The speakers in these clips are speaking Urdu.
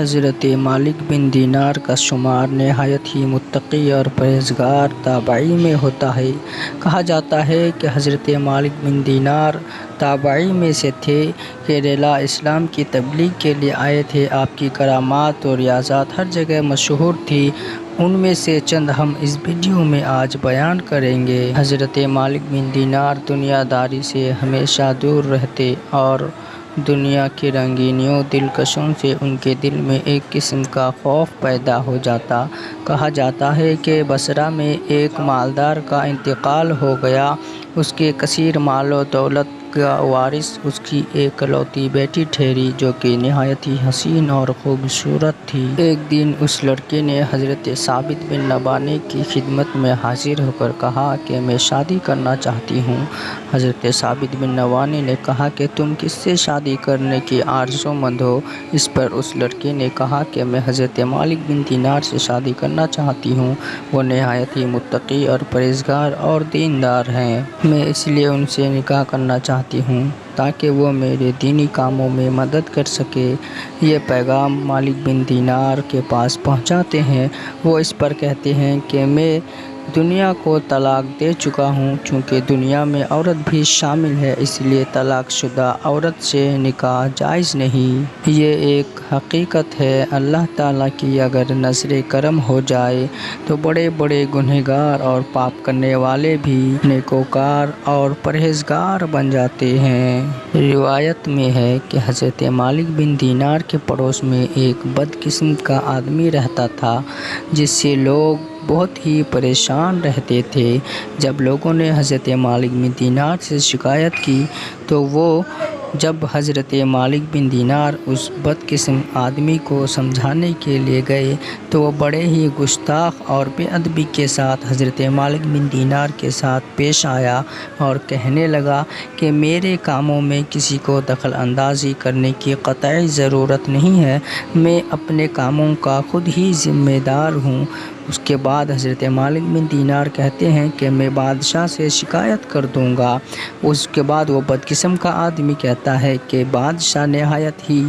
حضرت مالک بن دینار کا شمار نہایت ہی متقی اور پرہیزگار تابعی میں ہوتا ہے۔ کہا جاتا ہے کہ حضرت مالک بن دینار تابعی میں سے تھے۔ کیرالہ اسلام کی تبلیغ کے لیے آئے تھے۔ آپ کی کرامات اور ریاضات ہر جگہ مشہور تھیں۔ ان میں سے چند ہم اس ویڈیو میں آج بیان کریں گے۔ حضرت مالک بن دینار دنیا داری سے ہمیشہ دور رہتے اور دنیا کی رنگینیوں دلکشوں سے ان کے دل میں ایک قسم کا خوف پیدا ہو جاتا۔ کہا جاتا ہے کہ بصرہ میں ایک مالدار کا انتقال ہو گیا۔ اس کے کثیر مال و دولت کا وارث اس کی ایک اکلوتی بیٹی ٹھہری جو کہ نہایت ہی حسین اور خوبصورت تھی۔ ایک دن اس لڑکے نے حضرت ثابت بن نبانی کی خدمت میں حاضر ہو کر کہا کہ میں شادی کرنا چاہتی ہوں۔ حضرت ثابت بن نبانی نے کہا کہ تم کس سے شادی کرنے کی آرزومند ہو؟ اس پر اس لڑکے نے کہا کہ میں حضرت مالک بن دینار سے شادی کرنا چاہتی ہوں۔ وہ نہایت ہی متقی اور پرہیزگار اور دیندار ہیں۔ میں اس لیے ان سے نکاح کرنا چاہتی ہوں تاکہ وہ میرے دینی کاموں میں مدد کر سکے۔ یہ پیغام مالک بن دینار کے پاس پہنچاتے ہیں۔ وہ اس پر کہتے ہیں کہ میں دنیا کو طلاق دے چکا ہوں۔ چونکہ دنیا میں عورت بھی شامل ہے اس لیے طلاق شدہ عورت سے نکاح جائز نہیں۔ یہ ایک حقیقت ہے۔ اللہ تعالیٰ کی اگر نظر کرم ہو جائے تو بڑے بڑے گنہگار اور پاپ کرنے والے بھی نیکوکار اور پرہیزگار بن جاتے ہیں۔ روایت میں ہے کہ حضرت مالک بن دینار کے پڑوس میں ایک بد قسمت کا آدمی رہتا تھا جس سے لوگ بہت ہی پریشان رہتے تھے۔ جب لوگوں نے حضرت مالک بن دینار سے شکایت کی تو وہ جب حضرت مالک بن دینار اس بد قسمت آدمی کو سمجھانے کے لیے گئے تو وہ بڑے ہی گستاخ اور بے ادبی کے ساتھ حضرت مالک بن دینار کے ساتھ پیش آیا اور کہنے لگا کہ میرے کاموں میں کسی کو دخل اندازی کرنے کی قطعی ضرورت نہیں ہے۔ میں اپنے کاموں کا خود ہی ذمہ دار ہوں۔ اس کے بعد حضرت مالک بن دینار کہتے ہیں کہ میں بادشاہ سے شکایت کر دوں گا۔ اس کے بعد وہ بد قسم کا آدمی کہتا ہے کہ بادشاہ نہایت ہی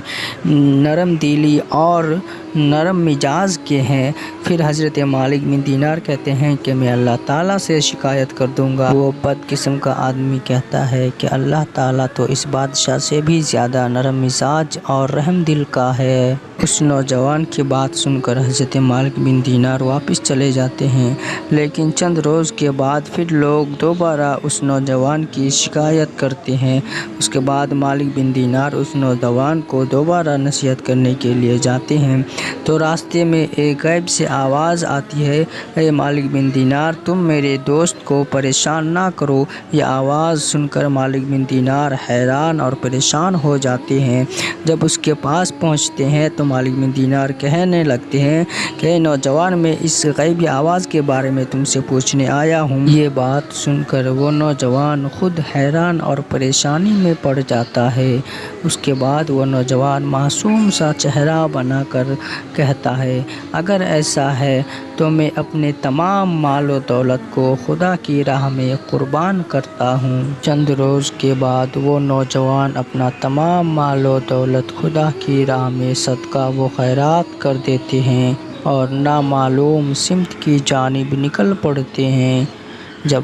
نرم دلی اور نرم مزاج کے ہیں۔ پھر حضرت مالک بن دینار کہتے ہیں کہ میں اللہ تعالیٰ سے شکایت کر دوں گا۔ وہ بد قسم کا آدمی کہتا ہے کہ اللہ تعالیٰ تو اس بادشاہ سے بھی زیادہ نرم مزاج اور رحم دل کا ہے۔ اس نوجوان کی بات سن کر حضرت مالک بن دینار واپس چلے جاتے ہیں، لیکن چند روز کے بعد پھر لوگ دوبارہ اس نوجوان کی شکایت کرتے ہیں۔ اس کے بعد مالک بن دینار اس نوجوان کو دوبارہ نصیحت کرنے کے لیے جاتے ہیں تو راستے میں ایک غیب سے آواز آتی ہے، اے مالک بن دینار تم میرے دوست کو پریشان نہ کرو۔ یہ آواز سن کر مالک بن دینار حیران اور پریشان ہو جاتے ہیں۔ جب اس کے پاس پہنچتے ہیں تو مالک بن دینار کہنے لگتے ہیں کہ اے نوجوان میں اس غیبی آواز کے بارے میں تم سے پوچھنے آیا ہوں۔ یہ بات سن کر وہ نوجوان خود حیران اور پریشانی میں پڑ جاتا ہے۔ اس کے بعد وہ نوجوان معصوم سا چہرہ بنا کر کہتا ہے، اگر ایسا ہے تو میں اپنے تمام مال و دولت کو خدا کی راہ میں قربان کرتا ہوں۔ چند روز کے بعد وہ نوجوان اپنا تمام مال و دولت خدا کی راہ میں صدقہ و خیرات کر دیتے ہیں اور نامعلوم سمت کی جانب نکل پڑتے ہیں۔ جب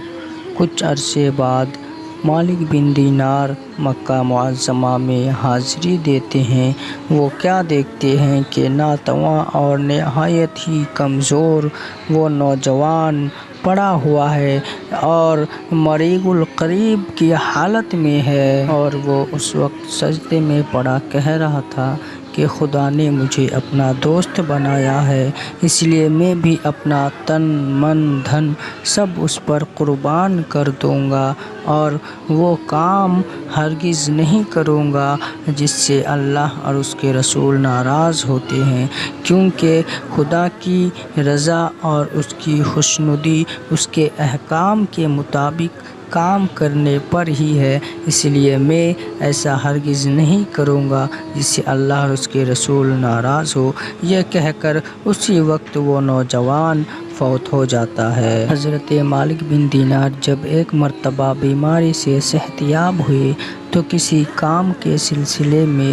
کچھ عرصے بعد مالک بن دینار مکہ معظمہ میں حاضری دیتے ہیں، وہ کیا دیکھتے ہیں کہ ناتواں اور نہایت ہی کمزور وہ نوجوان پڑا ہوا ہے اور مریض القلب کی حالت میں ہے، اور وہ اس وقت سجدے میں پڑا کہہ رہا تھا کہ خدا نے مجھے اپنا دوست بنایا ہے، اس لیے میں بھی اپنا تن من دھن سب اس پر قربان کر دوں گا اور وہ کام ہرگز نہیں کروں گا جس سے اللہ اور اس کے رسول ناراض ہوتے ہیں، کیونکہ خدا کی رضا اور اس کی خوشنودی اس کے احکام کے مطابق کام کرنے پر ہی ہے، اس لیے میں ایسا ہرگز نہیں کروں گا جس سے اللہ اور اس کے رسول ناراض ہو۔ یہ کہہ کر اسی وقت وہ نوجوان فوت ہو جاتا ہے۔ حضرت مالک بن دینار جب ایک مرتبہ بیماری سے صحت یاب ہوئے تو کسی کام کے سلسلے میں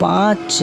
5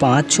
5